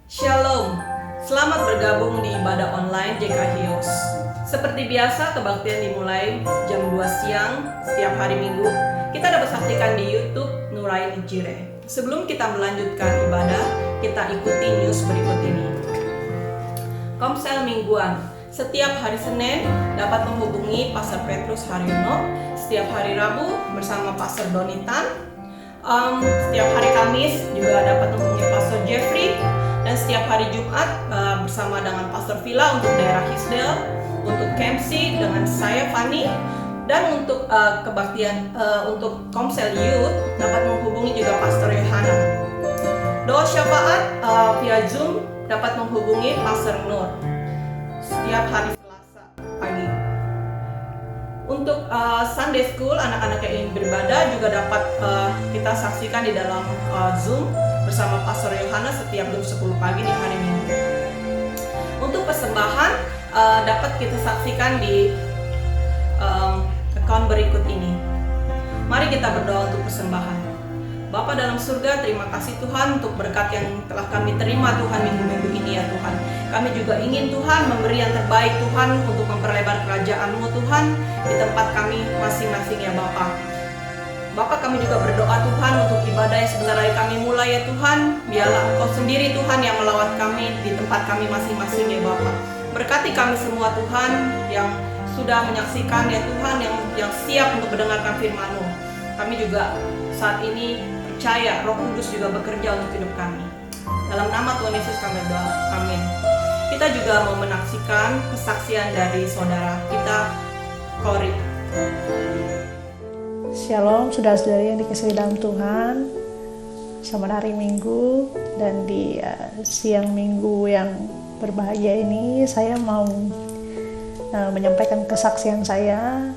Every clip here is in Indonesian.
Shalom, selamat bergabung di ibadah online JK Hios. Seperti biasa, kebaktian dimulai jam 2 siang setiap hari Minggu. Kita dapat saksikan di YouTube Nuraini Jire. Sebelum kita melanjutkan ibadah, kita ikuti news berikut ini. Komsel mingguan. Setiap hari Senin dapat menghubungi Pastor Petrus Haryono. Setiap hari Rabu bersama Pastor Donitan. Setiap hari Kamis juga dapat menghubungi Pastor Jeffrey. Dan setiap hari Jumat bersama dengan Pastor Villa untuk daerah Hisdale, untuk Kemsi dengan saya Fanny, dan untuk kebaktian untuk Komsel Youth dapat menghubungi juga Pastor Yohana. Doa syafaat via Zoom dapat menghubungi Pastor Nur setiap hari Selasa pagi. Untuk Sunday School, anak-anak yang ingin beribadah juga dapat kita saksikan di dalam Zoom bersama Pastor Yohana setiap jam 10 pagi di hari Minggu. Untuk persembahan dapat kita saksikan di account berikut ini. Mari kita berdoa untuk persembahan. Bapa dalam surga, terima kasih Tuhan untuk berkat yang telah kami terima Tuhan minggu-minggu ini ya Tuhan. Kami juga ingin Tuhan memberi yang terbaik Tuhan untuk memperlebar kerajaan-Mu Tuhan di tempat kami masing-masing ya Bapa. Bapak, kami juga berdoa Tuhan untuk ibadah yang sebentar lagi kami mulai ya Tuhan. Biarlah Engkau sendiri Tuhan yang melawat kami di tempat kami masing-masing ya Bapak. Berkati kami semua Tuhan yang sudah menyaksikan ya Tuhan, yang siap untuk mendengarkan firman-Mu. Kami juga saat ini percaya Roh Kudus juga bekerja untuk hidup kami. Dalam nama Tuhan Yesus kami berdoa, amin. Kita juga mau menyaksikan kesaksian dari saudara kita, Kori. Shalom saudara-saudari yang dikasihi dalam Tuhan. Selamat hari Minggu, dan di siang Minggu yang berbahagia ini saya mau menyampaikan kesaksian saya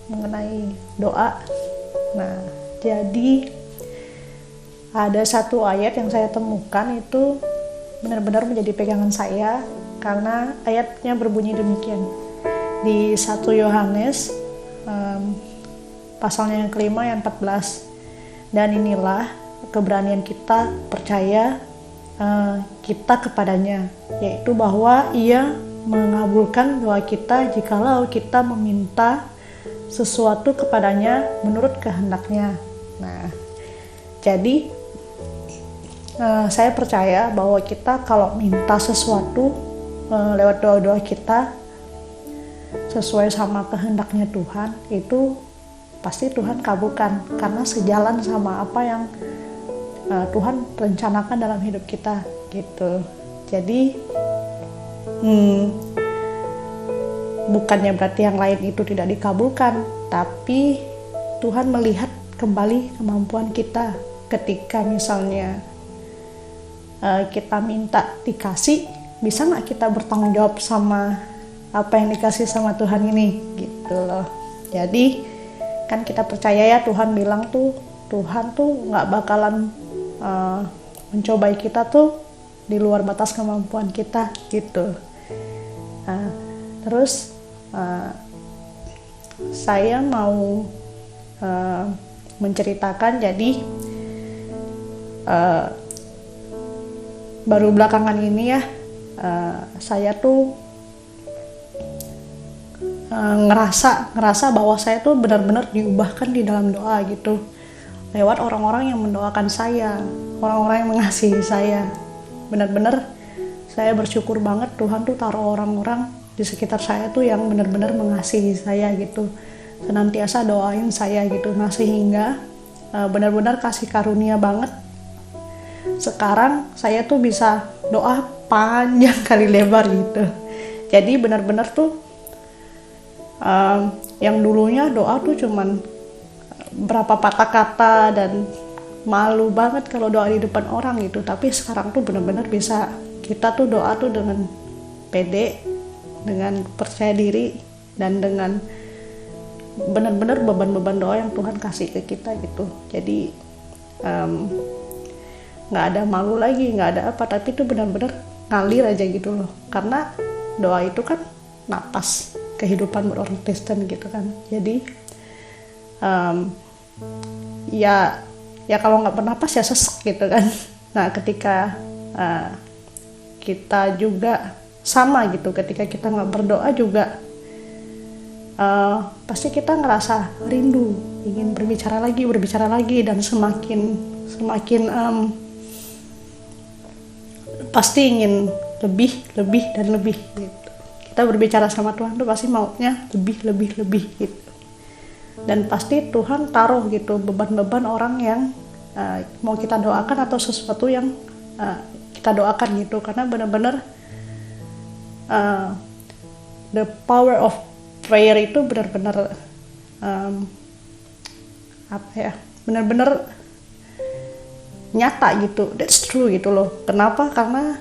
mengenai doa. Nah, jadi ada satu ayat yang saya temukan itu benar-benar menjadi pegangan saya, karena ayatnya berbunyi demikian. Di 1 Yohanes pasalnya yang kelima yang 14, dan inilah keberanian kita percaya kita kepadanya, yaitu bahwa Ia mengabulkan doa kita jikalau kita meminta sesuatu kepadanya menurut kehendaknya. Nah, jadi saya percaya bahwa kita kalau minta sesuatu lewat doa-doa kita sesuai sama kehendaknya Tuhan, itu pasti Tuhan kabulkan, karena sejalan sama apa yang Tuhan rencanakan dalam hidup kita gitu. Jadi bukannya berarti yang lain itu tidak dikabulkan, tapi Tuhan melihat kembali kemampuan kita. Ketika misalnya kita minta dikasih, bisa nggak kita bertanggung jawab sama apa yang dikasih sama Tuhan ini gitu loh. Jadi kan kita percaya ya, Tuhan bilang tuh, Tuhan tuh nggak bakalan mencobai kita tuh di luar batas kemampuan kita gitu. Terus saya mau menceritakan, jadi baru belakangan ini ya, saya tuh ngerasa bahwa saya tuh benar-benar diubahkan di dalam doa gitu, lewat orang-orang yang mendoakan saya, orang-orang yang mengasihi saya. Benar-benar saya bersyukur banget Tuhan tuh taruh orang-orang di sekitar saya tuh yang benar-benar mengasihi saya gitu, senantiasa doain saya gitu. Nah, sehingga benar-benar kasih karunia banget. Sekarang saya tuh bisa doa panjang kali lebar gitu. Jadi benar-benar tuh yang dulunya doa tuh cuman berapa patah kata dan malu banget kalau doa di depan orang gitu, tapi sekarang tuh benar-benar bisa kita tuh doa tuh dengan pede, dengan percaya diri, dan dengan benar-benar beban-beban doa yang Tuhan kasih ke kita gitu. Jadi nggak ada malu lagi, nggak ada apa, tapi itu benar-benar ngalir aja gitu loh, karena doa itu kan napas kehidupan berorang Kristen gitu kan. Jadi ya kalau nggak bernapas ya sesek gitu kan. Nah, ketika kita juga sama gitu. Ketika kita nggak berdoa juga pasti kita ngerasa rindu, ingin berbicara lagi, dan semakin pasti ingin lebih dan lebih gitu. Kita berbicara sama Tuhan tuh pasti maunya lebih gitu. Dan pasti Tuhan taruh gitu beban-beban orang yang mau kita doakan atau sesuatu yang kita doakan gitu, karena benar-benar the power of prayer itu benar-benar benar-benar nyata gitu. That's true gitu loh. Kenapa? Karena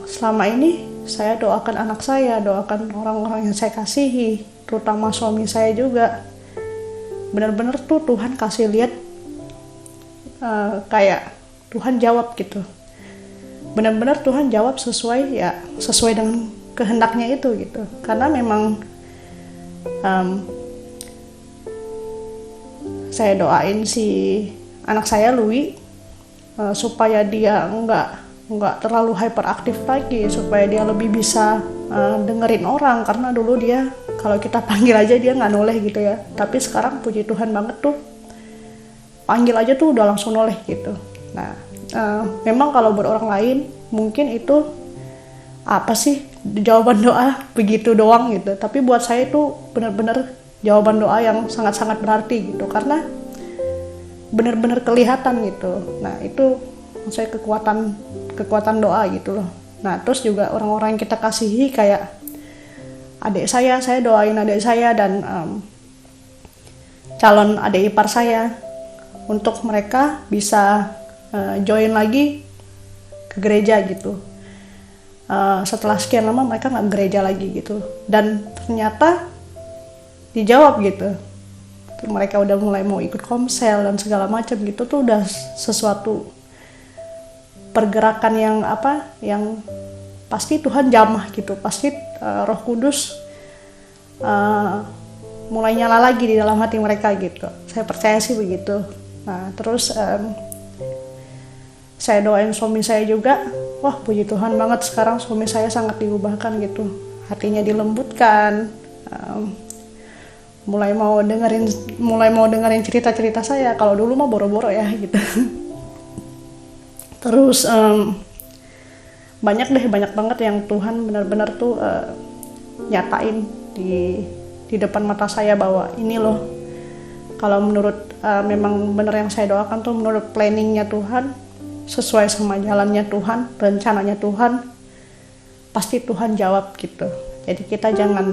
selama ini saya doakan anak saya, doakan orang-orang yang saya kasihi, terutama suami saya juga. Benar-benar tuh Tuhan kasih lihat kayak Tuhan jawab gitu. Benar-benar Tuhan jawab sesuai dengan kehendaknya itu gitu. Karena memang saya doain si anak saya Louis supaya dia nggak terlalu hyperaktif lagi, supaya dia lebih bisa dengerin orang, karena dulu dia kalau kita panggil aja dia nggak noleh gitu ya. Tapi sekarang puji Tuhan banget tuh, panggil aja tuh udah langsung noleh gitu. Nah memang kalau buat orang lain mungkin itu apa sih jawaban doa begitu doang gitu, tapi buat saya itu benar-benar jawaban doa yang sangat-sangat berarti gitu, karena benar-benar kelihatan gitu. Nah itu saya kekuatan doa gitu loh. Nah terus juga orang-orang yang kita kasihi kayak adik saya doain adik saya dan calon adik ipar saya untuk mereka bisa join lagi ke gereja gitu. Setelah sekian lama mereka nggak gereja lagi gitu, dan ternyata dijawab gitu. Mereka udah mulai mau ikut komsel dan segala macam gitu. Tuh udah sesuatu pergerakan yang pasti Tuhan jamah gitu, pasti Roh Kudus mulai nyala lagi di dalam hati mereka gitu. Saya percaya sih begitu. Nah terus saya doain suami saya juga. Wah puji Tuhan banget, sekarang suami saya sangat diubahkan gitu, hatinya dilembutkan, mulai mau dengerin cerita-cerita saya. Kalau dulu mah boro-boro ya gitu. Terus banyak banget yang Tuhan benar-benar tuh nyatain di depan mata saya bahwa ini loh, kalau menurut memang benar yang saya doakan tuh menurut planningnya Tuhan, sesuai sama jalannya Tuhan, rencananya Tuhan, pasti Tuhan jawab gitu. Jadi kita jangan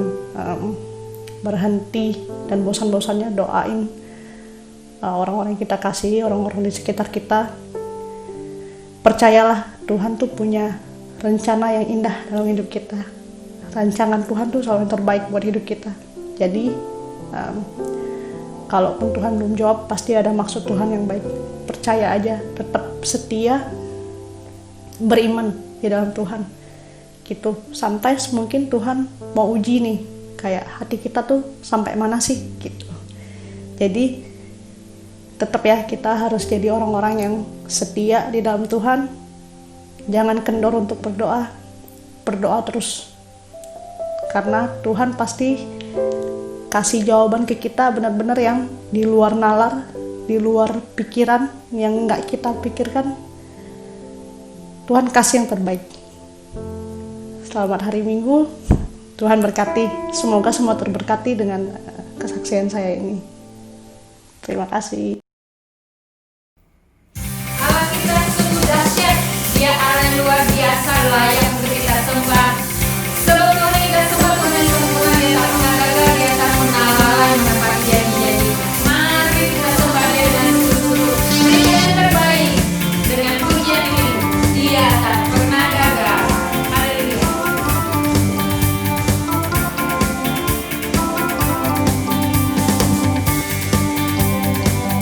berhenti dan bosan-bosannya doain orang-orang yang kita kasih, orang-orang di sekitar kita. Percayalah Tuhan tuh punya rencana yang indah dalam hidup kita. Rancangan Tuhan tuh selalu yang terbaik buat hidup kita. Jadi kalaupun Tuhan belum jawab, pasti ada maksud Tuhan yang baik. Percaya aja, tetap setia, beriman di dalam Tuhan gitu. Sometimes mungkin Tuhan mau uji nih, kayak hati kita tuh sampai mana sih gitu. Jadi tetap ya, kita harus jadi orang-orang yang setia di dalam Tuhan. Jangan kendor untuk berdoa terus, karena Tuhan pasti kasih jawaban ke kita benar-benar yang di luar nalar, di luar pikiran, yang nggak kita pikirkan. Tuhan kasih yang terbaik. Selamat hari Minggu, Tuhan berkati. Semoga semua terberkati dengan kesaksian saya ini. Terima kasih. Allah kita sungguh dahsyat, Dia Allah yang luar biasa, layak untuk kita sembah. Sebelum Tuhan kita sembah, Tuhan Tuhan Dia tak pernah gagal, Dia tak pernah lalai menepati janji-janji. Mari kita sembah Dia dengan sungguh-sungguh, beri yang terbaik dengan pujian ini. Dia tak pernah gagal. Haleluya.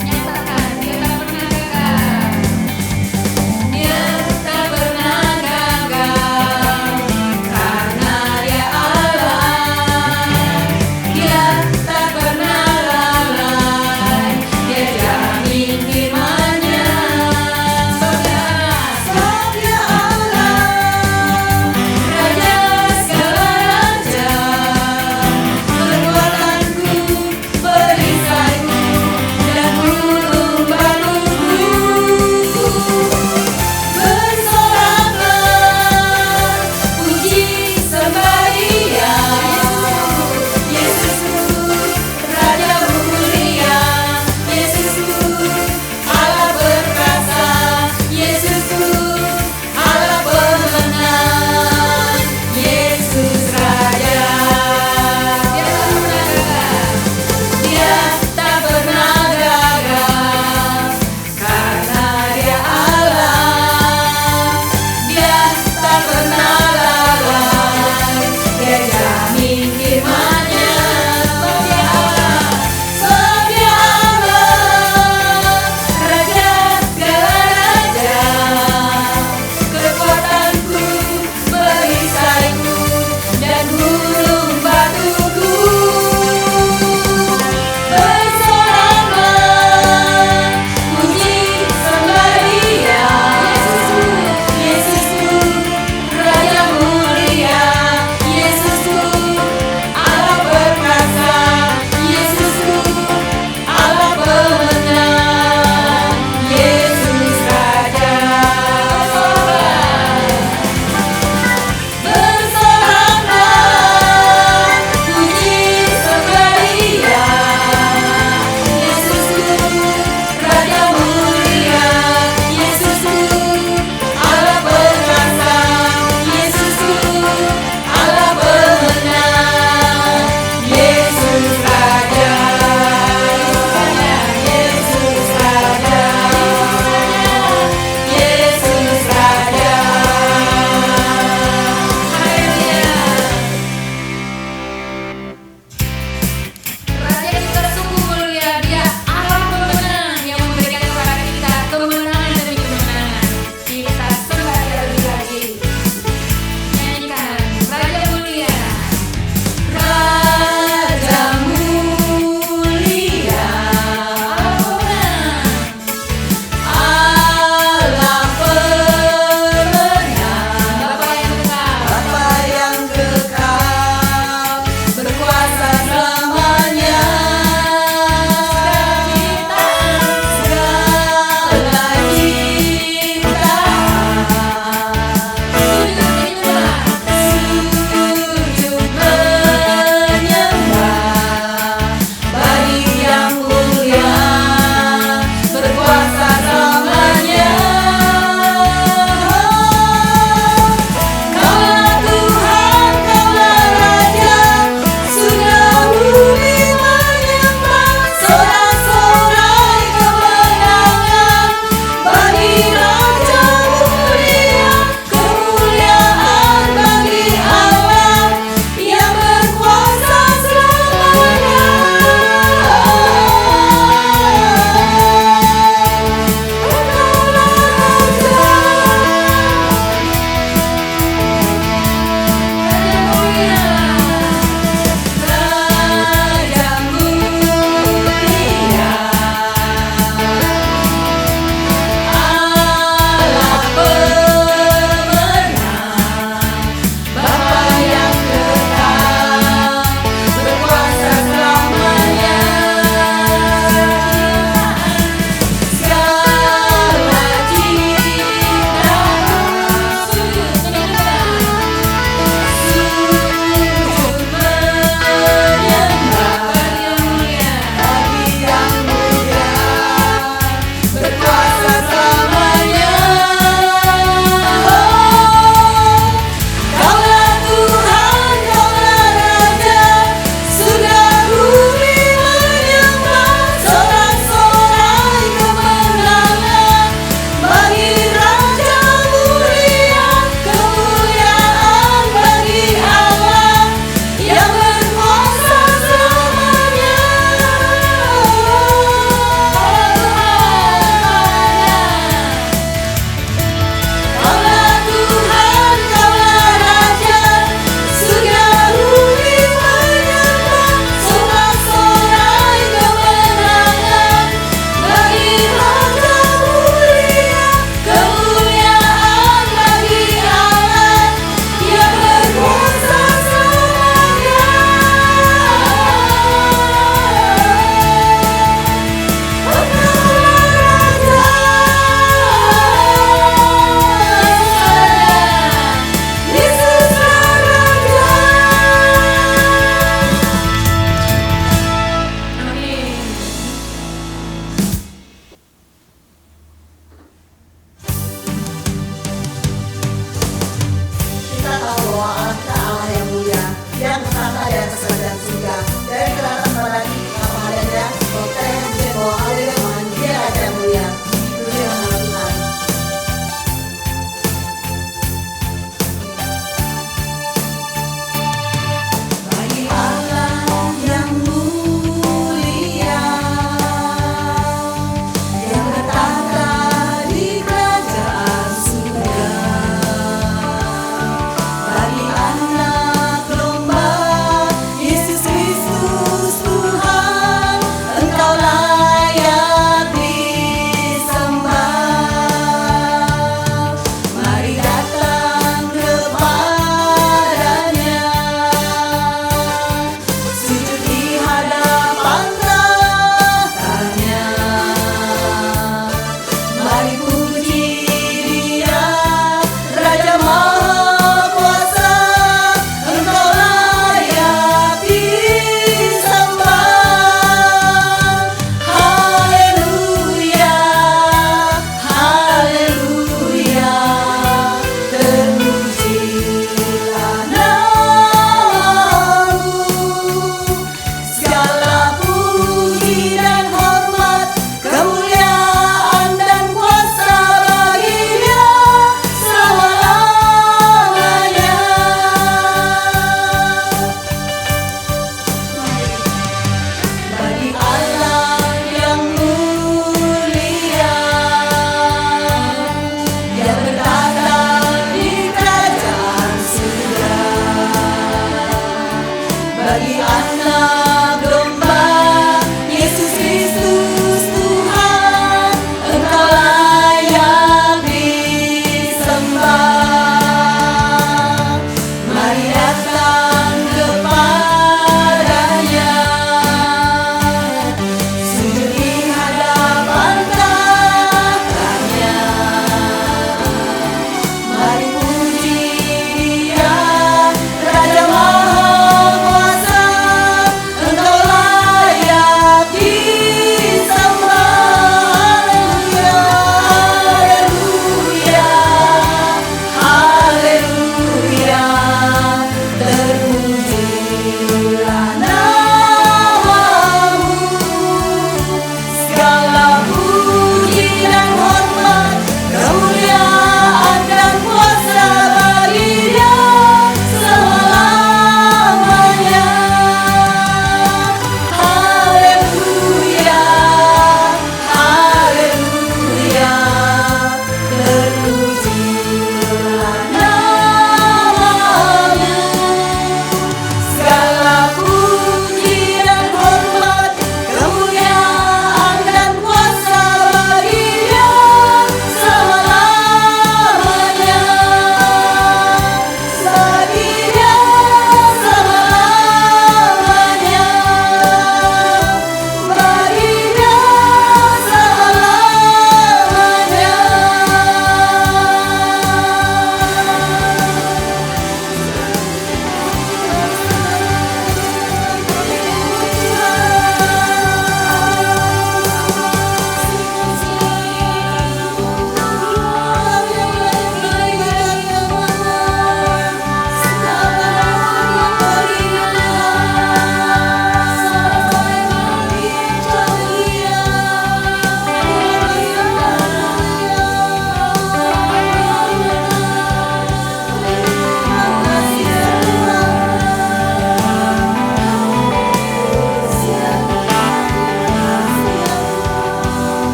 Nyatakan, Dia tak pernah gagal. Dia tak pernah gagal.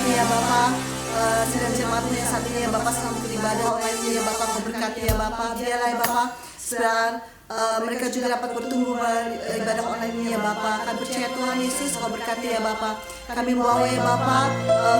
berkati ya Bapak. Sedang jemaatmu yang saat ini ya Bapak selalu beribadah online ini ya Bapak, kau berkati ya Bapak. Biarlah ya Bapak sedang mereka juga dapat bertumbuh beribadah online ini ya Bapak. Kami percaya Tuhan Yesus, kau berkati ya Bapak. Kami bawa ya Bapak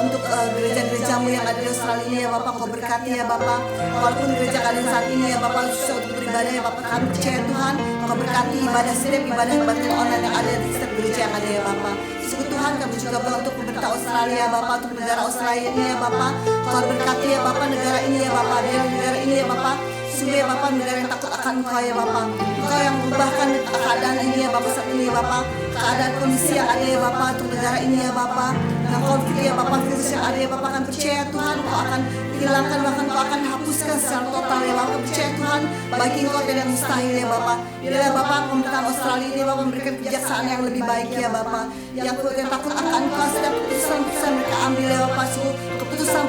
untuk gereja-gerejamu yang ada di Australia ini ya Bapak, kau berkati ya Bapak. Walaupun gereja kalian saat ini ya Bapak susah untuk beribadah ya Bapak, kami percaya Tuhan, kau berkati setiap ibadah kebaktian online yang ada di setiap gereja yang ada ya Bapak. Sungguh Tuhan, kami juga berdoa untuk pemerintah Australia ya Bapak, untuk negara Australia ini ya Bapak, kau berkati ya Bapak negara ini ya Bapak, negara ini ya Bapak. Sungguh ya Bapak, negara yang takut akan Engkau ya Bapak. Engkau yang mengubahkan keadaan ini ya Bapak saat ini ya Bapak. Keadaan kondisi yang ada ya Bapak untuk negara ini ya Bapak. Dan konflik ya Bapak, virus yang ada ya Bapak, akan percaya Tuhan Engkau akan hilangkan, bahkan Engkau akan hapuskan secara total ya Bapak. Percaya Tuhan, bagi Engkau tidak mustahil ya Bapak. Biarlah Bapak pemerintahan Australia ini Bapak memberikan kebijaksanaan yang lebih baik ya Bapak. Yang takut akan Engkau, setiap keputusan mereka ambil ya Bapak. Sungguh keputusan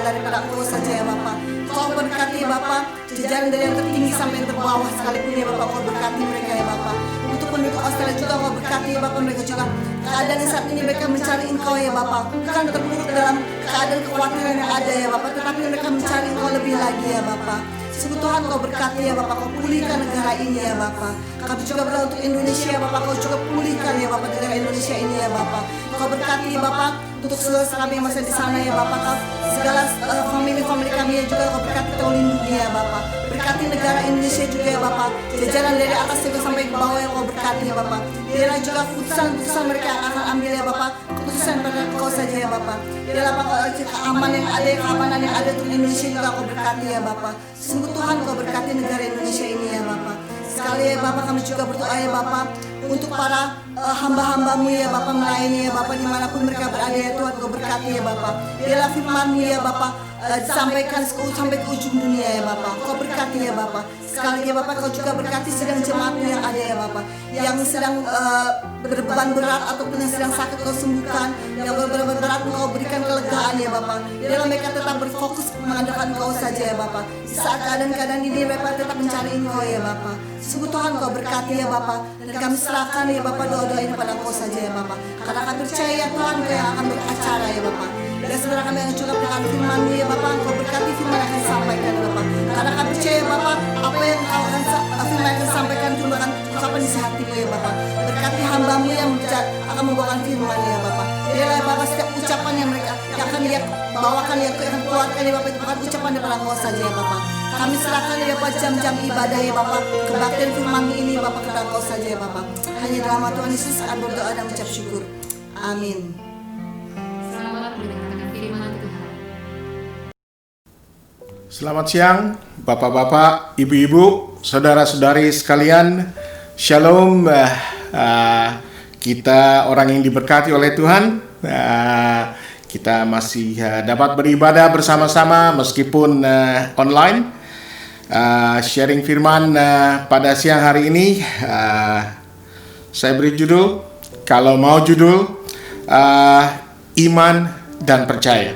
daripada Engkau saja ya Bapak. Kau berkati Bapak, jajaran dari yang tertinggi sampai yang terbawah sekalipun ya Bapak, kau berkati mereka ya Bapak. Untuk penduduk Australia juga kau berkati ya Bapak, mereka juga keadaan saat ini mereka mencari Engkau ya Bapak, bukan terpuruk dalam keadaan kekhawatiran yang ada ya Bapak, tetapi mereka mencari Engkau lebih lagi ya Bapak. Sungguh Tuhan, kau berkati ya Bapak, kau pulihkan negara ini ya Bapak. Kami juga berdoa untuk Indonesia ya Bapak, kau juga pulihkan ya Bapak negara Indonesia ini ya Bapak. Kau berkati ya Bapak untuk seluruh kami yang masih di sana ya Bapak, segala family kami yang juga kau berkati, kau lindungi ya Bapak. Berkati negara Indonesia juga ya Bapak, jajaran dari atas juga sampai ke bawah yang kau berkati ya Bapak. Biarlah juga keputusan mereka yang akan ambil ya Bapak, keputusan pada Kau saja ya Bapak. Biarlah Bapak keamanan yang ada untuk Indonesia juga kau berkati ya Bapak. Sungguh Tuhan, kau berkati negara Indonesia ini ya Bapak. Sekali ya Bapak, kami juga berdoa ya Bapak untuk para hamba-hambamu ya Bapak, melayani ya Bapak dimanapun mereka berada ya Tuhan, kau berkati ya Bapak. Biarlah firman-Mu ya Bapak disampaikan sampai ke ujung dunia ya Bapak, kau berkati ya Bapak. Sekali lagi ya Bapak, kau juga berkati sedang jemaat-Mu yang ada ya Bapak, yang sedang berbeban berat ataupun yang sedang sakit kau sembuhkan, yang berbeban berat kau berikan kelegaan ya Bapak. Biarlah mereka tetap berfokus mengandalkan Kau saja ya Bapak. Di saat keadaan-keadaan ini mereka tetap mencari Engkau ya Bapak. Sungguh Tuhan, kau berkati ya Bapak, dan kami serahkan ya Bapak doa-doa ini pada Kau saja ya Bapak. Karena kami percaya ya Tuhan, Kau yang akan beracara ya Bapak. Dan saudara kami yang juga dengan firman-Mu ya Bapak, Kau berkati firman yang akan disampaikan ya Bapak. Karena kami percaya ya Bapak, apa yang Kau akan firman yang akan disampaikan itu akan ungkapan isi hati-Mu ya Bapak. Berkati hamba-Mu yang akan membawakan firman ya Bapak. Biarlah ya Bapak, setiap ucapan yang mereka yang akan dia bawakan, yang akan keluarkan ya Bapak, itu bukan ucapan daripada Kau saja ya Bapak. Kami serahkan ya Bapak jam-jam ibadah ya Bapak, kebaktian firman-Mu ini ya Bapak, kepada Kau saja ya Bapak. Hanya dalam nama Tuhan Yesus kami berdoa dan mengucap syukur. Amin. Selamat mendengarkan firman Tuhan. Selamat siang, Bapak-bapak, Ibu-ibu, saudara-saudari sekalian. Shalom. Kita orang yang diberkati oleh Tuhan. Kita masih dapat beribadah bersama-sama meskipun online. Sharing firman pada siang hari ini, saya beri judul, kalau mau judul, iman dan percaya.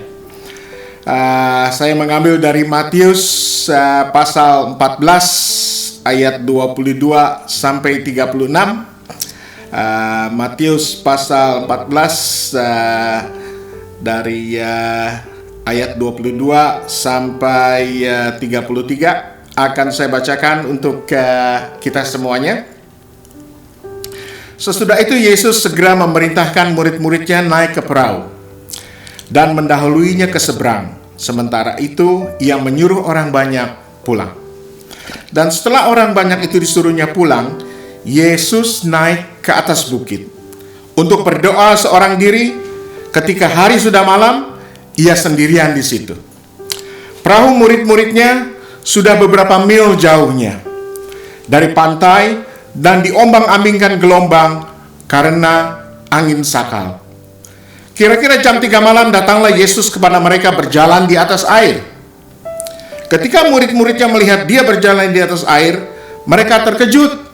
Saya mengambil dari Matius pasal 14 ayat 22 sampai 36. Matius pasal 14 dari ayat 22 sampai 33 akan saya bacakan untuk kita semuanya. Sesudah itu Yesus segera memerintahkan murid-muridnya naik ke perahu dan mendahuluinya ke seberang. Sementara itu ia menyuruh orang banyak pulang. Dan setelah orang banyak itu disuruhnya pulang, Yesus naik ke atas bukit untuk berdoa seorang diri. Ketika hari sudah malam, ia sendirian di situ. Perahu murid-muridnya sudah beberapa mil jauhnya dari pantai dan diombang-ambingkan gelombang karena angin sakal. Kira-kira jam 3 malam datanglah Yesus kepada mereka berjalan di atas air. Ketika murid-muridnya melihat dia berjalan di atas air, mereka terkejut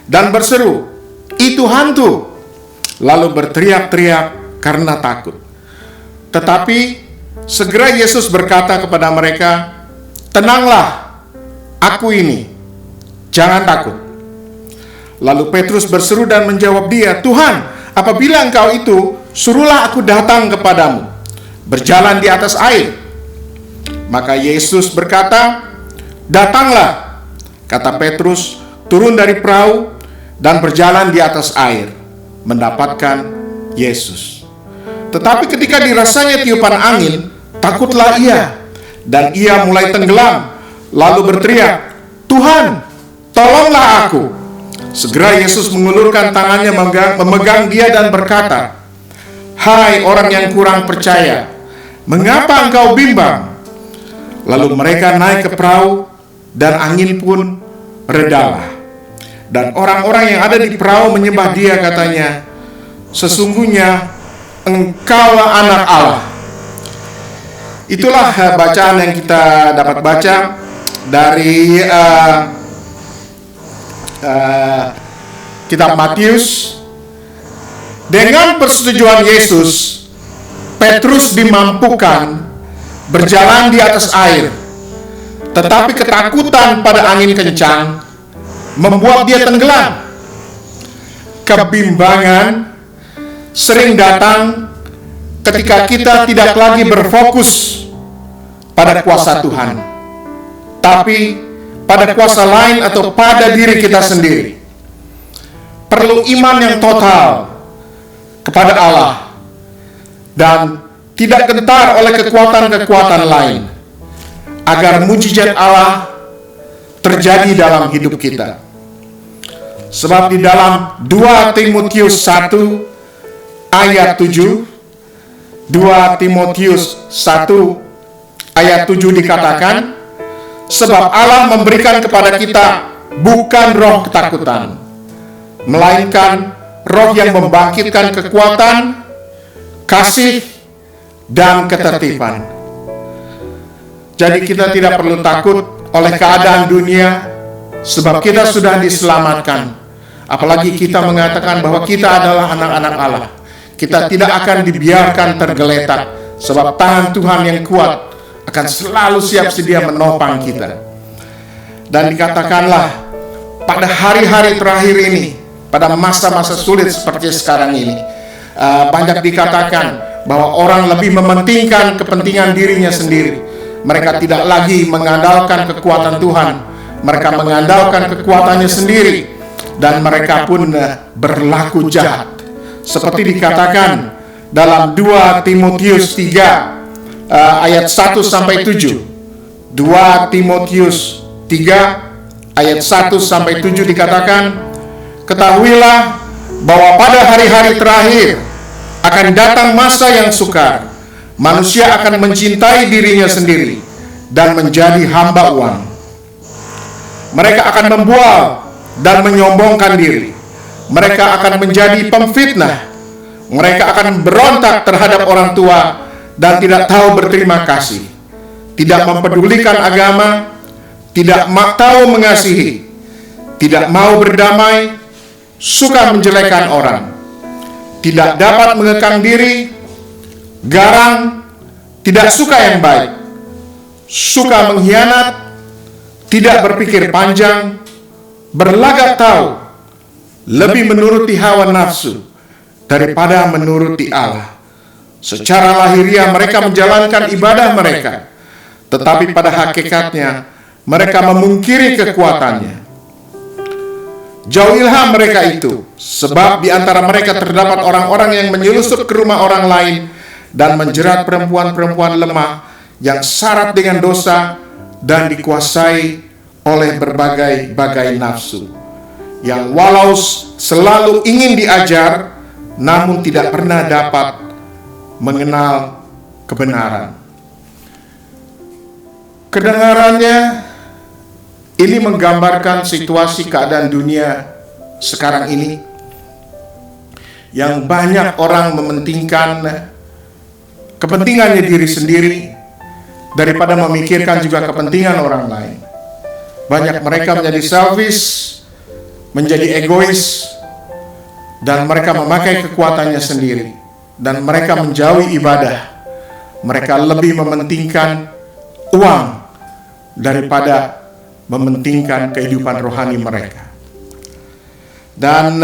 dan berseru, "Itu hantu!" Lalu berteriak-teriak karena takut. Tetapi segera Yesus berkata kepada mereka, "Tenanglah, aku ini, jangan takut." Lalu Petrus berseru dan menjawab dia, "Tuhan, apabila Engkau itu, suruhlah aku datang kepadamu." berjalan di atas air. Maka Yesus berkata, "Datanglah," kata Petrus, turun dari perahu dan berjalan di atas air, mendapatkan Yesus. Tetapi ketika dirasanya tiupan angin, takutlah ia, dan ia mulai tenggelam, lalu berteriak, "Tuhan, tolonglah aku." Segera Yesus mengulurkan tangannya memegang dia dan berkata, "Hai orang yang kurang percaya, mengapa engkau bimbang?" Lalu mereka naik ke perahu dan angin pun redalah. Dan orang-orang yang ada di perahu menyembah dia, katanya, "Sesungguhnya engkaulah anak Allah." Itulah bacaan yang kita dapat baca dari kitab Matius. Dengan persetujuan Yesus, Petrus dimampukan berjalan di atas air, tetapi ketakutan pada angin kencang membuat dia tenggelam. Kebimbangan sering datang ketika kita tidak lagi berfokus pada kuasa Tuhan, tapi pada kuasa lain atau pada diri kita sendiri. Perlu iman yang total kepada Allah dan tidak gentar oleh kekuatan-kekuatan lain, agar mujizat Allah terjadi dalam hidup kita. Sebab di dalam 2 Timotius 1 ayat 7, 2 Timotius 1 ayat 7 dikatakan, "Sebab Allah memberikan kepada kita bukan roh ketakutan, melainkan roh yang membangkitkan kekuatan, kasih, dan ketertiban." Jadi kita tidak perlu takut oleh keadaan dunia, sebab kita sudah diselamatkan. Apalagi kita mengatakan bahwa kita adalah anak-anak Allah. Kita tidak akan dibiarkan tergeletak, sebab tangan Tuhan yang kuat akan selalu siap sedia menopang kita. Dan dikatakanlah pada hari-hari terakhir ini, pada masa-masa sulit seperti sekarang ini, banyak dikatakan bahwa orang lebih mementingkan kepentingan dirinya sendiri. Mereka tidak lagi mengandalkan kekuatan Tuhan, mereka mengandalkan kekuatannya sendiri, dan mereka pun berlaku jahat. Seperti dikatakan dalam 2 Timotius 3 ayat 1 sampai 7. 2 Timotius 3 ayat 1 sampai 7 dikatakan, "Ketahuilah bahwa pada hari-hari terakhir akan datang masa yang sukar. Manusia akan mencintai dirinya sendiri dan menjadi hamba uang. Mereka akan membual dan menyombongkan diri. Mereka akan menjadi pemfitnah. Mereka akan berontak terhadap orang tua dan tidak tahu berterima kasih. Tidak mempedulikan agama, tidak tahu mengasihi, tidak mau berdamai, suka menjelekan orang, tidak dapat mengekang diri, garang, tidak suka yang baik, suka mengkhianat, tidak berpikir panjang, berlagak tahu, lebih menuruti hawa nafsu daripada menuruti Allah. Secara lahiriah mereka menjalankan ibadah mereka, tetapi pada hakikatnya mereka memungkiri kekuatannya. Jauhilah mereka itu, sebab di antara mereka terdapat orang-orang yang menyelusup ke rumah orang lain dan menjerat perempuan-perempuan lemah yang syarat dengan dosa dan dikuasai oleh berbagai-bagai nafsu, yang walau selalu ingin diajar, namun tidak pernah dapat mengenal kebenaran." Kedengarannya ini menggambarkan situasi keadaan dunia sekarang ini, yang banyak orang mementingkan kepentingannya diri sendiri daripada memikirkan juga kepentingan orang lain. Banyak mereka menjadi selfish, menjadi egois, dan mereka memakai kekuatannya sendiri, dan mereka menjauhi ibadah. Mereka lebih mementingkan uang daripada mementingkan kehidupan rohani mereka. Dan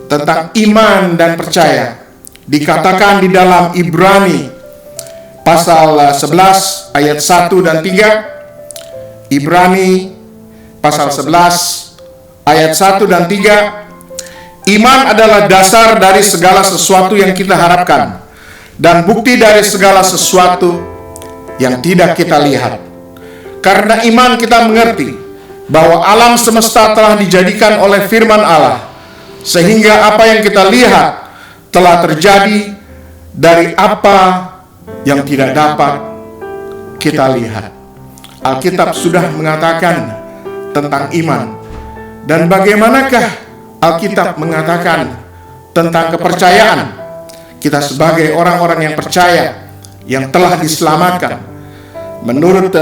tentang iman dan percaya, dikatakan di dalam Ibrani pasal 11 ayat 1 dan 3, Ibrani pasal 11 ayat 1 dan 3, iman adalah dasar dari segala sesuatu yang kita harapkan dan bukti dari segala sesuatu yang tidak kita lihat. Karena iman kita mengerti bahwa alam semesta telah dijadikan oleh firman Allah, sehingga apa yang kita lihat telah terjadi dari apa yang tidak dapat kita lihat. Alkitab sudah mengatakan tentang iman. Dan bagaimanakah Alkitab mengatakan tentang kepercayaan? Kita sebagai orang-orang yang percaya, yang telah diselamatkan. Menurut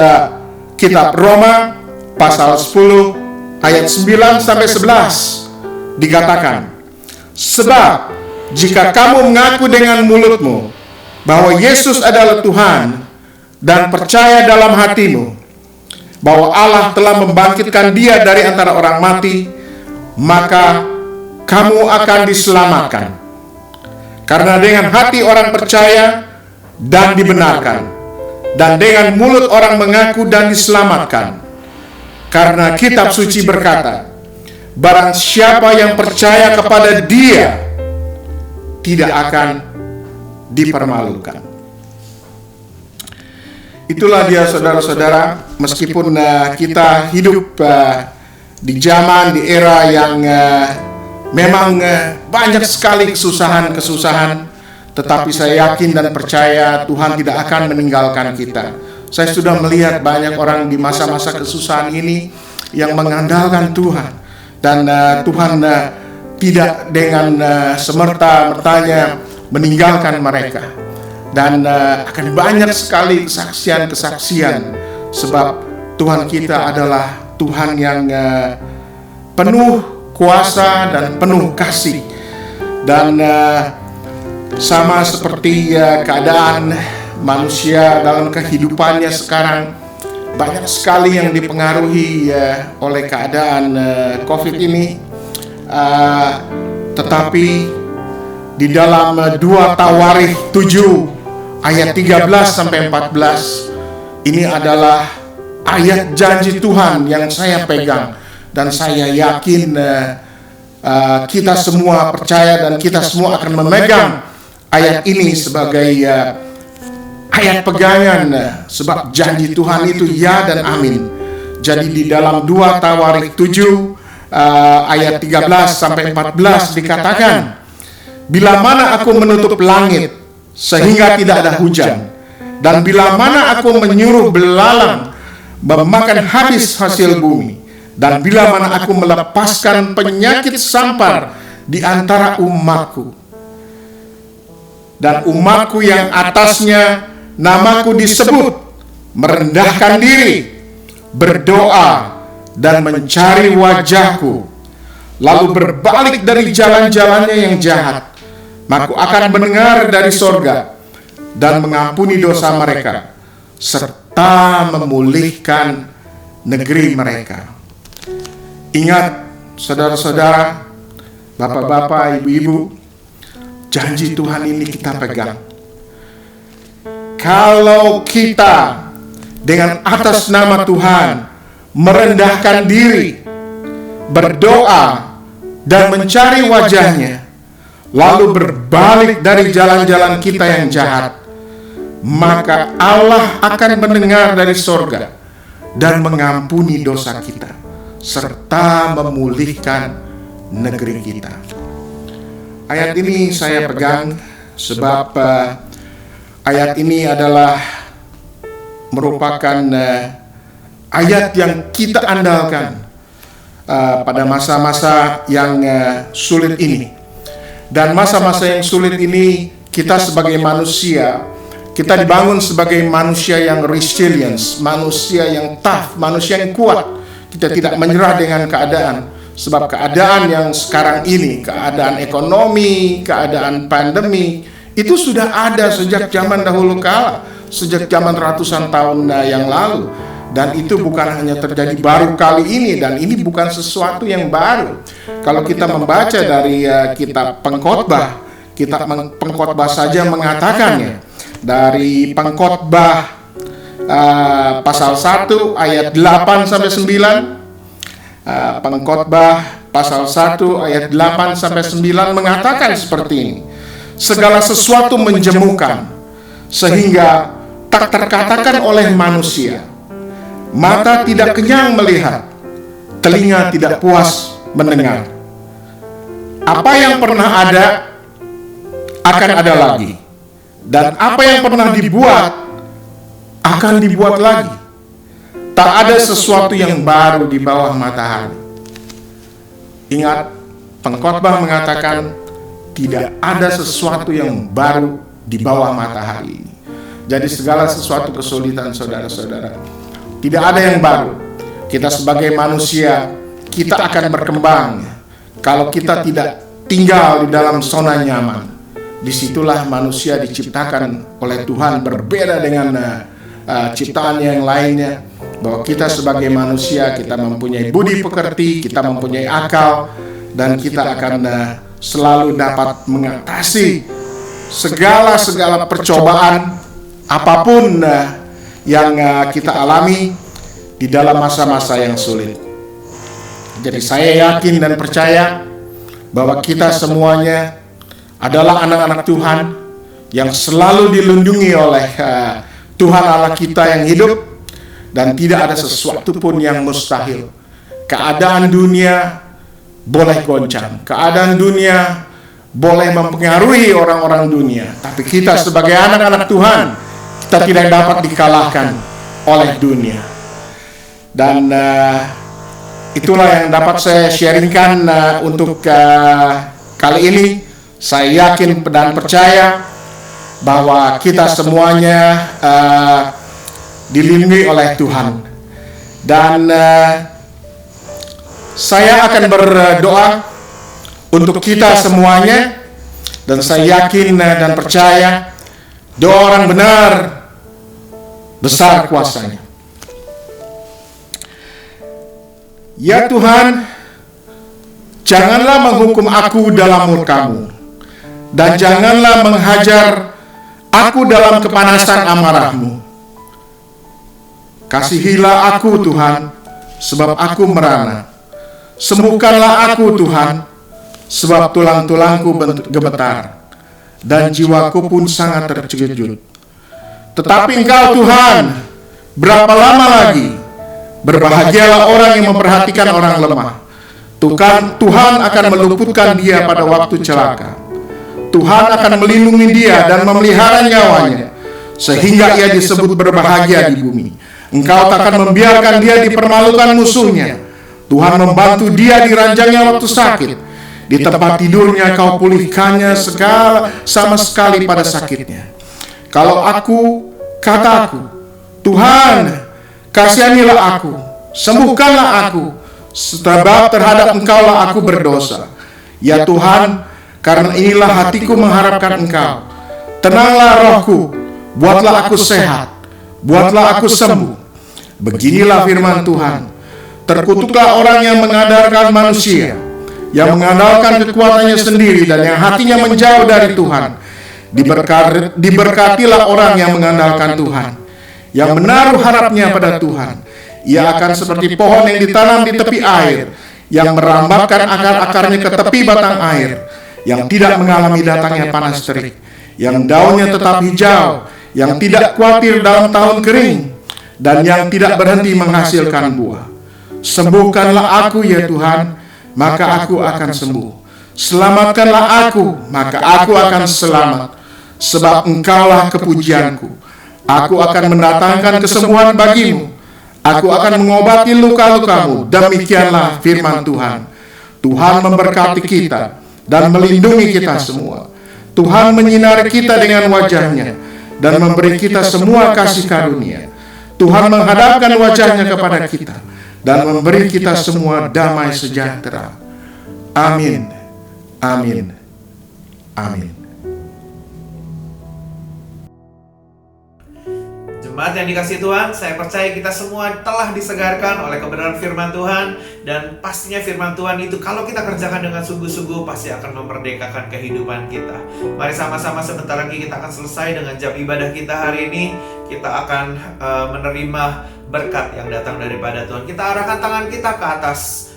kitab Roma pasal 10 ayat 9 sampai 11 dikatakan, sebab jika kamu mengaku dengan mulutmu bahwa Yesus adalah Tuhan dan percaya dalam hatimu bahwa Allah telah membangkitkan Dia dari antara orang mati, maka kamu akan diselamatkan. Karena dengan hati orang percaya dan dibenarkan, dan dengan mulut orang mengaku dan diselamatkan. Karena kitab suci berkata, barang siapa yang percaya kepada Dia tidak akan dipermalukan. Itulah dia saudara-saudara, meskipun kita hidup di zaman, di era yang memang banyak sekali kesusahan-kesusahan, tetapi saya yakin dan percaya Tuhan tidak akan meninggalkan kita. Saya sudah melihat banyak orang di masa-masa kesusahan ini yang mengandalkan Tuhan, dan Tuhan tidak dengan semerta-mertanya meninggalkan mereka. Dan akan banyak sekali kesaksian-kesaksian, sebab Tuhan kita adalah Tuhan yang penuh kuasa dan penuh kasih. Dan sama seperti keadaan manusia dalam kehidupannya sekarang, banyak sekali yang dipengaruhi oleh keadaan COVID ini. Tetapi di dalam 2 Tawarikh 7 ayat 13 sampai 14, ini adalah ayat janji Tuhan yang saya pegang, dan saya yakin kita semua percaya dan kita semua akan memegang ayat ini sebagai ayat pegangan, sebab janji Tuhan itu ya dan amin. Jadi di dalam 2 Tawarikh 7 ayat 13 sampai 14 dikatakan, bila mana aku menutup langit sehingga tidak ada hujan, dan bila mana aku menyuruh belalang memakan habis hasil bumi, dan bila mana aku melepaskan penyakit sampar di antara umatku, dan umatku yang atasnya namaku disebut merendahkan diri, berdoa dan mencari wajahku, lalu berbalik dari jalan-jalannya yang jahat, maka akan mendengar dari sorga dan mengampuni dosa mereka, serta memulihkan negeri mereka. Ingat saudara-saudara, bapak-bapak, ibu-ibu, janji Tuhan ini kita pegang. Kalau kita dengan atas nama Tuhan merendahkan diri, berdoa dan mencari wajahnya, lalu berbalik dari jalan-jalan kita yang jahat, maka Allah akan mendengar dari sorga dan mengampuni dosa kita, serta memulihkan negeri kita. Ayat ini saya pegang sebab ayat ini adalah merupakan ayat yang kita andalkan pada masa-masa yang sulit ini. Dan masa-masa yang sulit ini, kita sebagai manusia, kita dibangun sebagai manusia yang resilience, manusia yang tough, manusia yang kuat. Kita tidak menyerah dengan keadaan, sebab keadaan yang sekarang ini, keadaan ekonomi, keadaan pandemi, itu sudah ada sejak zaman dahulu kala, sejak zaman ratusan tahun yang lalu. Dan itu bukan hanya terjadi baru kali ini, dan ini bukan sesuatu yang baru. Kalau kita membaca dari kitab Pengkhotbah, kitab Pengkhotbah saja mengatakannya, dari Pengkhotbah pasal 1 ayat 8 sampai 9. Pengkhotbah pasal 1 ayat 8 sampai 9 mengatakan seperti ini. Segala sesuatu menjemukan sehingga tak terkatakan oleh manusia. Mata tidak kenyang melihat, telinga tidak puas mendengar. Apa yang pernah ada akan ada lagi, dan apa yang pernah dibuat akan dibuat lagi. Tak ada sesuatu yang baru di bawah matahari. Ingat, pengkhotbah mengatakan tidak ada sesuatu yang baru di bawah matahari. Jadi segala sesuatu kesulitan saudara-saudara, tidak ada yang baru. Kita sebagai manusia, kita akan berkembang kalau kita tidak tinggal di dalam zona nyaman. Disitulah manusia diciptakan oleh Tuhan berbeda dengan ciptaan yang lainnya. Bahwa kita sebagai manusia, kita mempunyai budi pekerti, kita mempunyai akal, dan kita akan selalu dapat mengatasi segala percobaan apapun yang kita alami di dalam masa-masa yang sulit. Jadi saya yakin dan percaya bahwa kita semuanya adalah anak-anak Tuhan yang selalu dilindungi oleh Tuhan Allah kita yang hidup, dan tidak ada sesuatu pun yang mustahil. Keadaan dunia boleh goncang, keadaan dunia boleh mempengaruhi orang-orang dunia, tapi kita sebagai anak-anak Tuhan, kita tidak dapat dikalahkan oleh dunia. Dan itulah yang dapat saya sharingkan untuk kali ini. Saya yakin dan percaya bahwa kita semuanya dilindungi oleh Tuhan. Dan saya akan berdoa untuk kita semuanya, dan saya yakin dan percaya doa orang benar besar kuasanya. Ya Tuhan, janganlah menghukum aku dalam murka-Mu, dan janganlah menghajar aku dalam kepanasan amarah-Mu. Kasihilah aku Tuhan, sebab aku merana. Sembuhkanlah aku Tuhan, sebab tulang-tulangku gemetar, dan jiwaku pun sangat terkejut. Tetapi Engkau Tuhan, berapa lama lagi? Berbahagialah orang yang memperhatikan orang lemah. Tuhan akan meluputkan dia pada waktu celaka. Tuhan akan melindungi dia dan memelihara nyawanya, sehingga ia disebut berbahagia di bumi. Engkau tak akan membiarkan dia dipermalukan musuhnya. Tuhan membantu dia di ranjangnya waktu sakit. Di tempat tidurnya Kau pulihkannya sama sekali pada sakitnya. Kalau kataku, Tuhan, kasihanilah aku, sembuhkanlah aku, sebab terhadap Engkaulah aku berdosa. Ya Tuhan, karena inilah hatiku mengharapkan Engkau. Tenanglah rohku, buatlah aku sehat, buatlah aku sembuh. Beginilah firman Tuhan. Terkutuklah orang yang mengandalkan manusia, yang mengandalkan kekuatannya sendiri, dan yang hatinya menjauh dari Tuhan. Diberkatilah orang yang mengandalkan Tuhan, yang menaruh harapnya pada Tuhan. Ia akan seperti pohon yang ditanam di tepi air, yang merambatkan akar-akarnya ke tepi batang air, yang tidak mengalami datangnya panas terik, yang daunnya tetap hijau, yang tidak khawatir dalam tahun kering, dan yang tidak berhenti menghasilkan buah. Sembuhkanlah aku ya Tuhan, maka aku akan sembuh. Selamatkanlah aku, maka aku akan selamat, sebab Engkaulah kepujianku. Aku akan mendatangkan kesembuhan bagimu. Aku akan mengobati luka-lukamu. Demikianlah firman Tuhan. Tuhan memberkati kita dan melindungi kita semua. Tuhan menyinari kita dengan wajah-Nya dan memberi kita semua kasih karunia. Tuhan menghadapkan wajah-Nya kepada kita dan memberi kita semua damai sejahtera. Amin. Amin. Amin. Jemaat yang dikasihi Tuhan, saya percaya kita semua telah disegarkan oleh kebenaran firman Tuhan. Dan pastinya firman Tuhan itu kalau kita kerjakan dengan sungguh-sungguh pasti akan memerdekakan kehidupan kita. Mari sama-sama sebentar lagi kita akan selesai dengan jam ibadah kita hari ini. Kita akan menerima berkat yang datang daripada Tuhan. Kita arahkan tangan kita ke atas.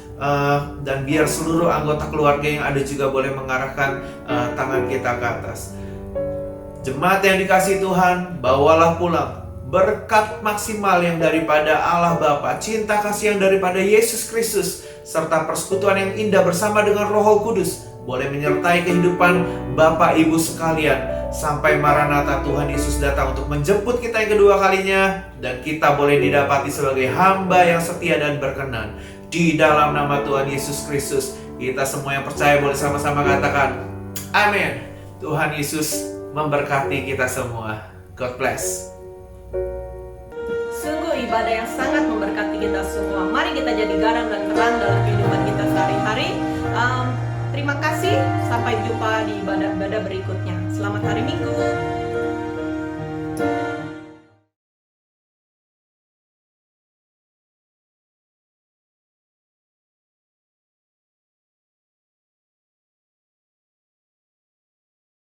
Dan biar seluruh anggota keluarga yang ada juga boleh mengarahkan tangan kita ke atas. Jemaat yang dikasihi Tuhan, bawalah pulang berkat maksimal yang daripada Allah Bapa, cinta kasih yang daripada Yesus Kristus, serta persekutuan yang indah bersama dengan Roh Kudus boleh menyertai kehidupan Bapak Ibu sekalian sampai Maranatha Tuhan Yesus datang untuk menjemput kita yang kedua kalinya, dan kita boleh didapati sebagai hamba yang setia dan berkenan. Di dalam nama Tuhan Yesus Kristus, kita semua yang percaya boleh sama-sama katakan amin. Tuhan Yesus memberkati kita semua. God bless. Sungguh ibadah yang sangat memberkati kita semua. Mari kita jadi garam dan terang dalam kehidupan kita sehari-hari. Terima kasih. Sampai jumpa di ibadah-ibadah berikutnya. Selamat hari Minggu.